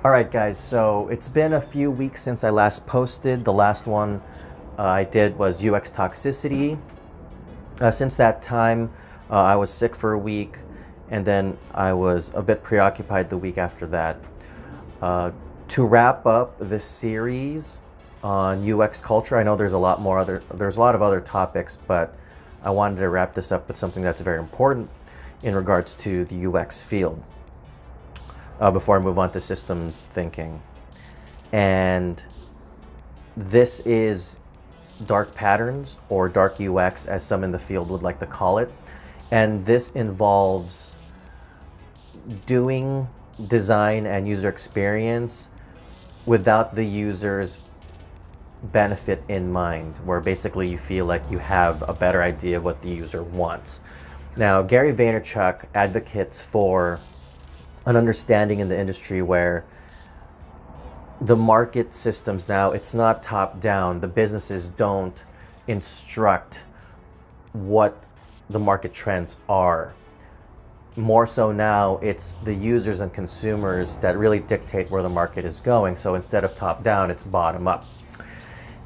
All right, guys, so it's been a few weeks since I last posted. The last one I did was UX toxicity. Since that time, I was sick for a week, and then I was a bit preoccupied the week after that. To wrap up this series on UX culture, I know there's a lot of other topics, but I wanted to wrap this up with something that's very important in regards to the UX field before I move on to systems thinking. And this is dark patterns, or dark UX as some in the field would like to call it. And this involves doing design and user experience without the user's benefit in mind, where basically you feel like you have a better idea of what the user wants. Now, Gary Vaynerchuk advocates for an understanding in the industry where the market systems now, it's not top down. The businesses don't instruct what the market trends are. More so now, it's the users and consumers that really dictate where the market is going. So instead of top down, it's bottom up.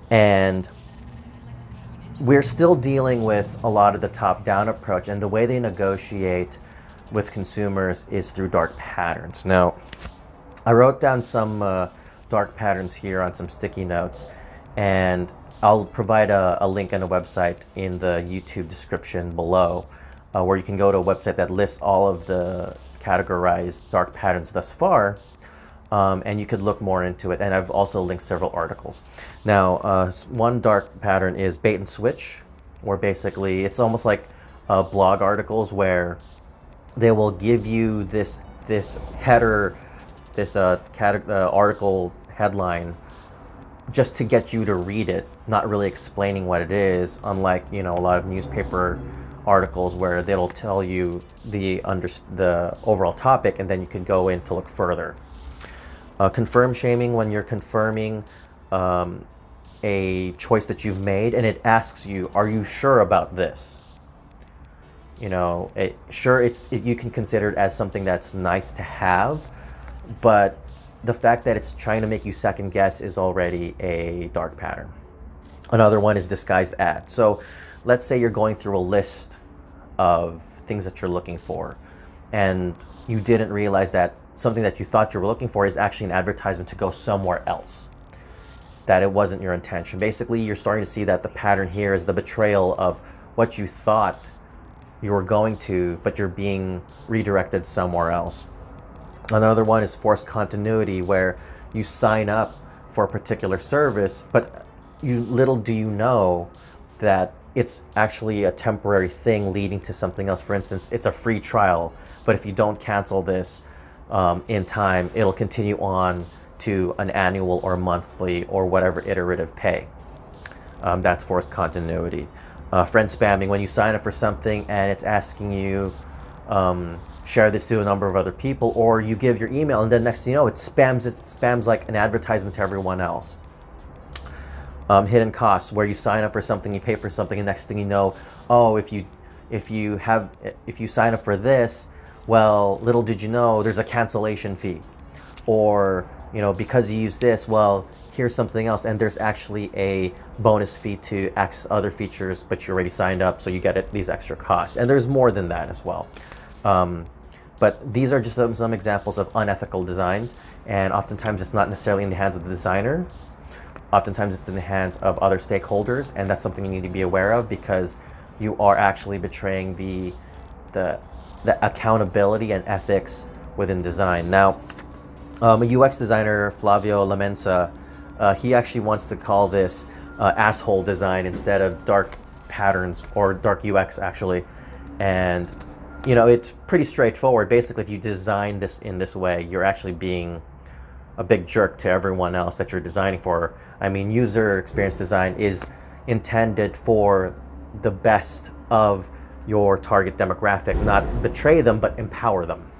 And we're still dealing with a lot of the top down approach, and the way they negotiate with consumers is through dark patterns. Now, I wrote down some dark patterns here on some sticky notes, and I'll provide a link and a website in the YouTube description below, where you can go to a website that lists all of the categorized dark patterns thus far, and you could look more into it. And I've also linked several articles. Now, one dark pattern is bait and switch, where basically it's almost like blog articles where they will give you this header, this article headline, just to get you to read it, not really explaining what it is. Unlike a lot of newspaper articles where they'll tell you the overall topic, and then you can go in to look further. Confirm shaming, when you're confirming a choice that you've made, and it asks you, "Are you sure about this?" You can consider it as something that's nice to have, but the fact that it's trying to make you second guess is already a dark pattern. Another one is disguised ad. So let's say you're going through a list of things that you're looking for, and you didn't realize that something that you thought you were looking for is actually an advertisement to go somewhere else, that it wasn't your intention. Basically, you're starting to see that the pattern here is the betrayal of what you thought you were going to, but you're being redirected somewhere else. Another one is forced continuity, where you sign up for a particular service, but little do you know that it's actually a temporary thing leading to something else. For instance, it's a free trial, but if you don't cancel this in time, it'll continue on to an annual or monthly or whatever iterative pay. That's forced continuity. Friend spamming, when you sign up for something and it's asking you share this to a number of other people, or you give your email and then next thing you know, it spams like an advertisement to everyone else. Hidden costs, where you sign up for something, you pay for something, and next thing you know, oh, if you sign up for this, well, little did you know there's a cancellation fee, or because you use this, well, here's something else, and there's actually a bonus fee to access other features, but you already signed up, so you get these extra costs. And there's more than that as well. But these are just some examples of unethical designs, and oftentimes it's not necessarily in the hands of the designer. Oftentimes it's in the hands of other stakeholders, and that's something you need to be aware of, because you are actually betraying the accountability and ethics within design. Now, a UX designer, Flavio Lamensa, he actually wants to call this asshole design instead of dark patterns, or dark UX actually. And it's pretty straightforward. Basically, if you design this in this way, you're actually being a big jerk to everyone else that you're designing for. I mean, user experience design is intended for the best of your target demographic, not betray them, but empower them.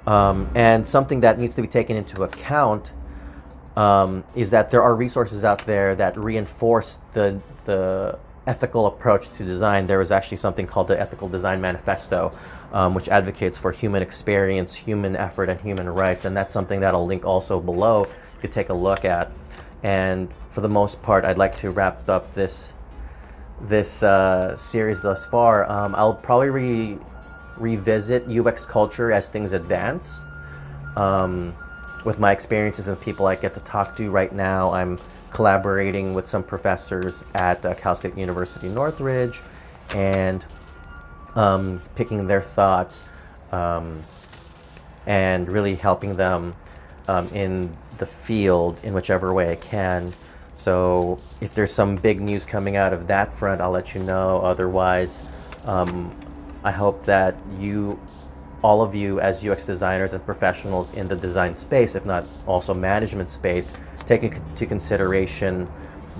And something that needs to be taken into account is that there are resources out there that reinforce the ethical approach to design, there was actually something called the Ethical Design Manifesto, which advocates for human experience, human effort, and human rights. And that's something that I'll link also below. You could take a look at. And for the most part, I'd like to wrap up this series thus far. I'll probably revisit UX culture as things advance. With my experiences and people I get to talk to right now, I'm collaborating with some professors at Cal State University Northridge and picking their thoughts and really helping them in the field in whichever way I can. So if there's some big news coming out of that front, I'll let you know. Otherwise, I hope that all of you as UX designers and professionals in the design space, if not also management space, take into consideration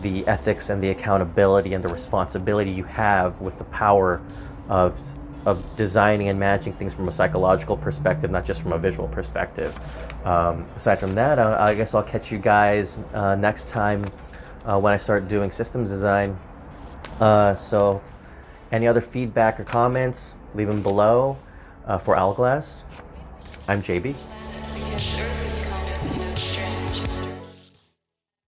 the ethics and the accountability and the responsibility you have with the power of designing and managing things from a psychological perspective, not just from a visual perspective. Aside from that, I guess I'll catch you guys next time when I start doing systems design. So any other feedback or comments, leave them below. For Hourglass, I'm JB.